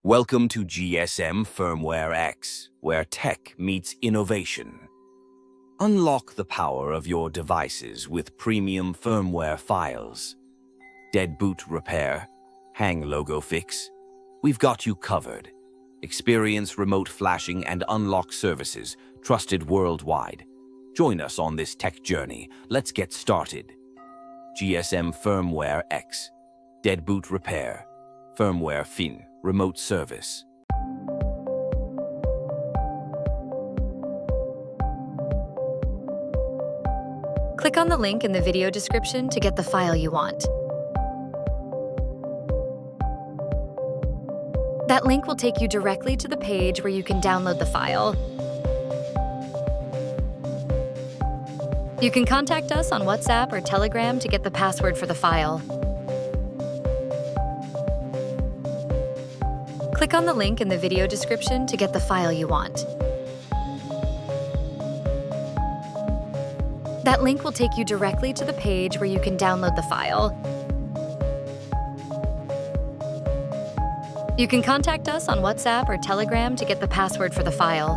Welcome to GSMFirmwareX, where tech meets innovation. Unlock the power of your devices with premium firmware files. Deadboot repair, hang logo fix. We've got you covered. Experience remote flashing and unlock services trusted worldwide. Join us on this tech journey. Let's get started. GSMFirmwareX, Deadboot repair, firmware fin, remote service. Click on the link in the video description to get the file you want. That link will take you directly to the page where you can download the file. You can contact us on WhatsApp or Telegram to get the password for the file. Click on the link in the video description to get the file you want. That link will take you directly to the page where you can download the file. You can contact us on WhatsApp or Telegram to get the password for the file.